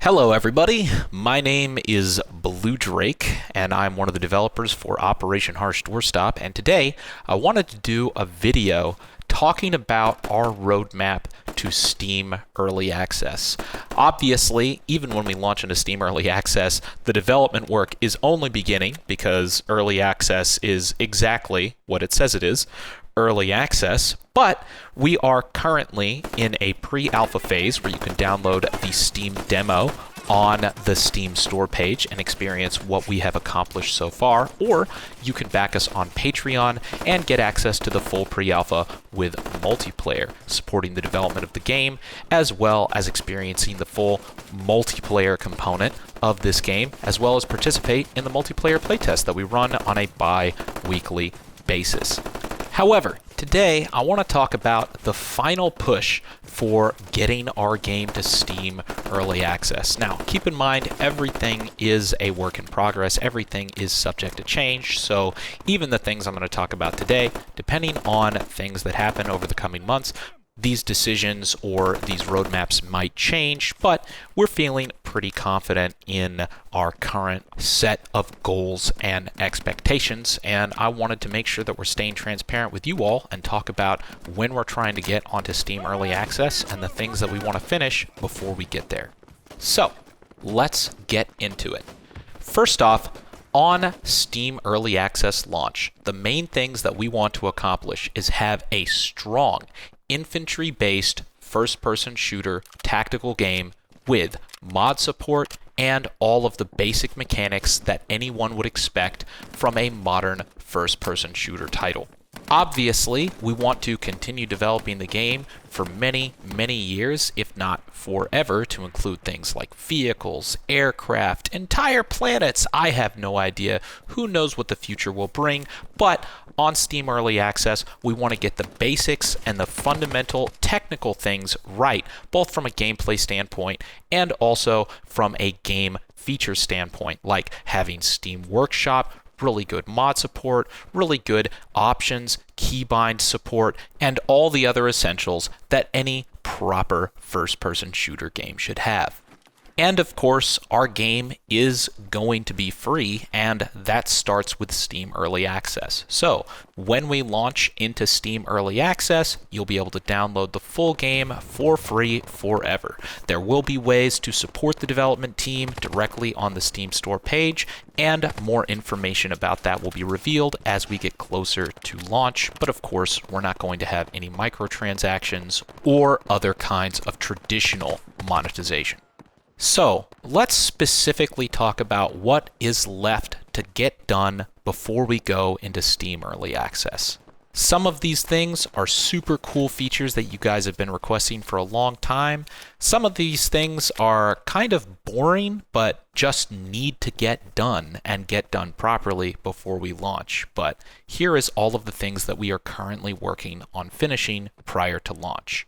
Hello, everybody. My name is Blue Drake, and I'm one of the developers for Operation Harsh Doorstop. And today, I wanted to do a video talking about our roadmap to Steam Early Access. Obviously, even when we launch into Steam Early Access, the development work is only beginning because Early Access is exactly what it says it is. Early access, but we are currently in a pre-alpha phase where you can download the Steam demo on the Steam store page and experience what we have accomplished so far, or you can back us on Patreon and get access to the full pre-alpha with multiplayer, supporting the development of the game, as well as experiencing the full multiplayer component of this game, as well as participate in the multiplayer playtest that we run on a bi-weekly basis. However, today I want to talk about the final push for getting our game to Steam Early Access. Now, keep in mind, everything is a work in progress. Everything is subject to change. So even the things I'm going to talk about today, depending on things that happen over the coming months, these decisions or these roadmaps might change, but we're feeling pretty confident in our current set of goals and expectations, and I wanted to make sure that we're staying transparent with you all and talk about when we're trying to get onto Steam Early Access and the things that we want to finish before we get there. So, let's get into it. First off, on Steam Early Access launch, the main things that we want to accomplish is have a strong infantry-based first-person shooter tactical game with mod support and all of the basic mechanics that anyone would expect from a modern first-person shooter title. Obviously, we want to continue developing the game for many, many years, if not forever, to include things like vehicles, aircraft, entire planets. I have no idea. Who knows what the future will bring, but on Steam Early Access, we want to get the basics and the fundamental technical things right, both from a gameplay standpoint and also from a game feature standpoint, like having Steam Workshop, really good mod support, really good options, keybind support, and all the other essentials that any proper first-person shooter game should have. And of course, our game is going to be free, and that starts with Steam Early Access. So, when we launch into Steam Early Access, you'll be able to download the full game for free forever. There will be ways to support the development team directly on the Steam store page, and more information about that will be revealed as we get closer to launch. But of course, we're not going to have any microtransactions or other kinds of traditional monetization. So, let's specifically talk about what is left to get done before we go into Steam Early Access. Some of these things are super cool features that you guys have been requesting for a long time. Some of these things are kind of boring, but just need to get done and get done properly before we launch. But here is all of the things that we are currently working on finishing prior to launch.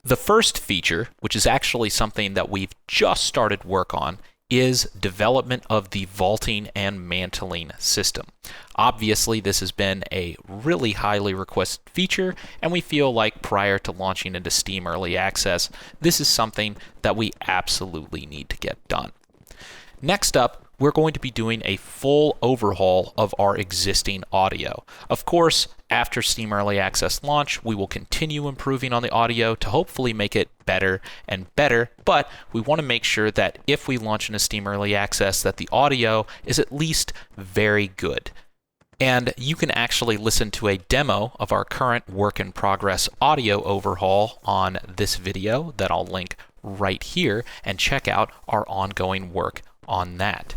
The first feature, which is actually something that we've just started work on, is development of the vaulting and mantling system. Obviously, this has been a really highly requested feature, and we feel like prior to launching into Steam Early Access, this is something that we absolutely need to get done. Next up, we're going to be doing a full overhaul of our existing audio. Of course, after Steam Early Access launch, we will continue improving on the audio to hopefully make it better and better, but we want to make sure that if we launch into Steam Early Access, that the audio is at least very good. And you can actually listen to a demo of our current work in progress audio overhaul on this video that I'll link right here, and check out our ongoing work on that.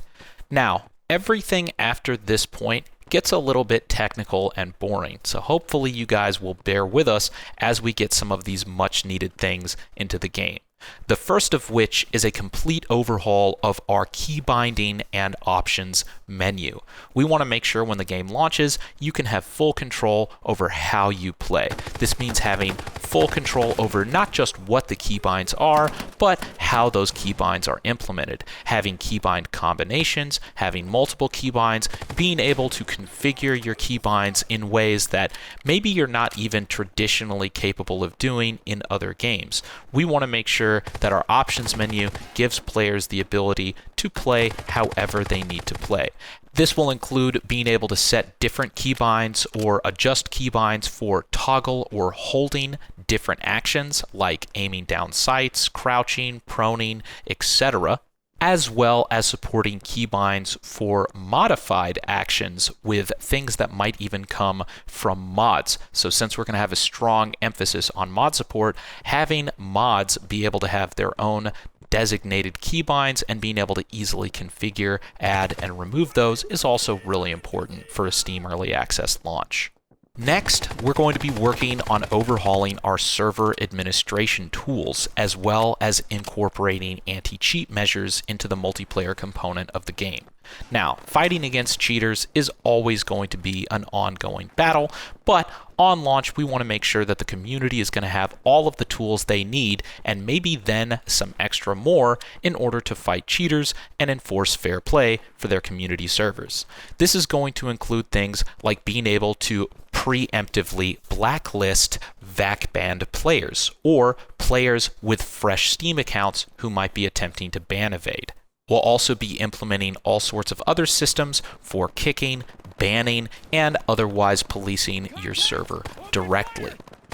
Now, everything after this point gets a little bit technical and boring, so hopefully you guys will bear with us as we get some of these much needed things into the game. The first of which is a complete overhaul of our key binding and options menu. We want to make sure when the game launches, you can have full control over how you play. This means having full control over not just what the keybinds are, but how those keybinds are implemented. Having keybind combinations, having multiple keybinds, being able to configure your keybinds in ways that maybe you're not even traditionally capable of doing in other games. We want to make sure sure that our options menu gives players the ability to play however they need to play. This will include being able to set different keybinds or adjust keybinds for toggle or holding different actions like aiming down sights, crouching, proning, etc., as well as supporting keybinds for modified actions with things that might even come from mods. So since we're going to have a strong emphasis on mod support, having mods be able to have their own designated keybinds and being able to easily configure, add, and remove those is also really important for a Steam Early Access launch. Next, we're going to be working on overhauling our server administration tools, as well as incorporating anti-cheat measures into the multiplayer component of the game. Now, fighting against cheaters is always going to be an ongoing battle, but on launch, we want to make sure that the community is going to have all of the tools they need, and maybe then some extra more in order to fight cheaters and enforce fair play for their community servers. This is going to include things like being able to preemptively blacklist VAC banned players, or players with fresh Steam accounts who might be attempting to ban evade. We'll also be implementing all sorts of other systems for kicking, banning, and otherwise policing your server directly.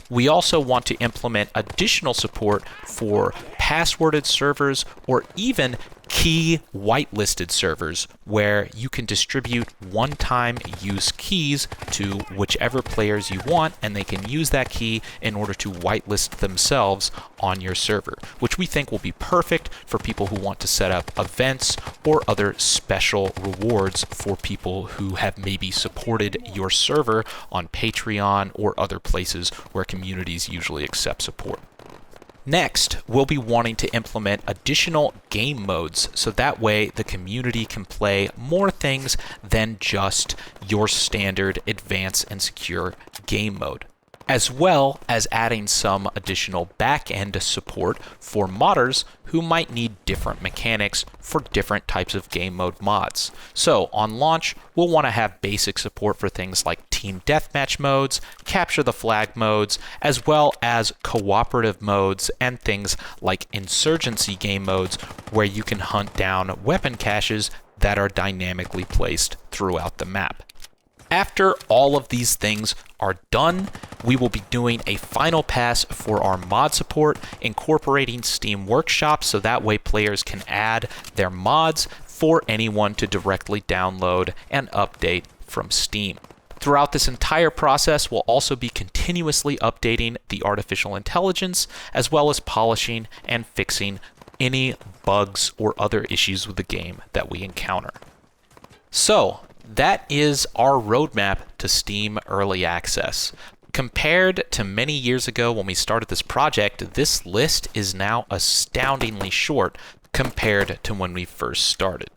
We also want to implement additional support for passworded servers or even key whitelisted servers where you can distribute one-time use keys to whichever players you want, and they can use that key in order to whitelist themselves on your server, which we think will be perfect for people who want to set up events or other special rewards for people who have maybe supported your server on Patreon or other places where communities usually accept support. Next, we'll be wanting to implement additional game modes so that way the community can play more things than just your standard advanced and secure game mode, as well as adding some additional back-end support for modders who might need different mechanics for different types of game mode mods. So on launch, we'll want to have basic support for things like team deathmatch modes, capture the flag modes, as well as cooperative modes and things like insurgency game modes where you can hunt down weapon caches that are dynamically placed throughout the map. After all of these things are done, we will be doing a final pass for our mod support, incorporating Steam Workshop so that way players can add their mods for anyone to directly download and update from Steam. Throughout this entire process, we'll also be continuously updating the artificial intelligence, as well as polishing and fixing any bugs or other issues with the game that we encounter. So, that is our roadmap to Steam Early Access. Compared to many years ago when we started this project, this list is now astoundingly short compared to when we first started.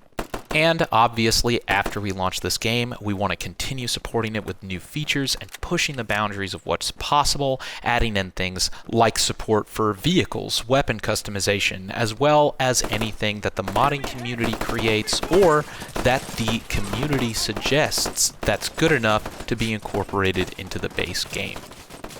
And obviously, after we launch this game, we want to continue supporting it with new features and pushing the boundaries of what's possible, adding in things like support for vehicles, weapon customization, as well as anything that the modding community creates or that the community suggests that's good enough to be incorporated into the base game.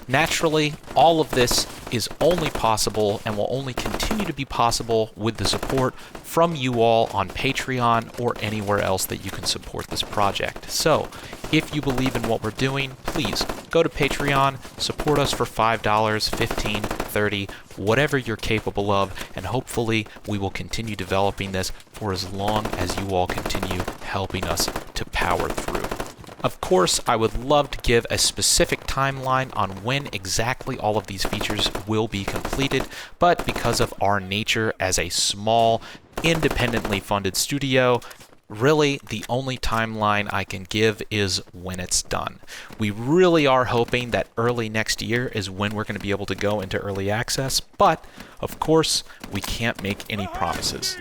Naturally, all of this is only possible and will only continue to be possible with the support from you all on Patreon or anywhere else that you can support this project. So, if you believe in what we're doing, please go to Patreon, support us for $5, $15, $30, whatever you're capable of, and hopefully we will continue developing this for as long as you all continue helping us to power through. Of course, I would love to give a specific timeline on when exactly all of these features will be completed, but because of our nature as a small, independently funded studio, really the only timeline I can give is when it's done. We really are hoping that early next year is when we're going to be able to go into early access, but of course, we can't make any promises.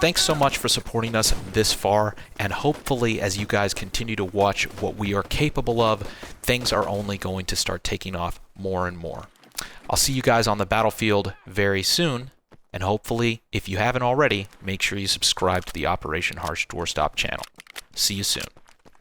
Thanks so much for supporting us this far, and hopefully as you guys continue to watch what we are capable of, things are only going to start taking off more and more. I'll see you guys on the battlefield very soon, and hopefully, if you haven't already, make sure you subscribe to the Operation Harsh Doorstop channel. See you soon.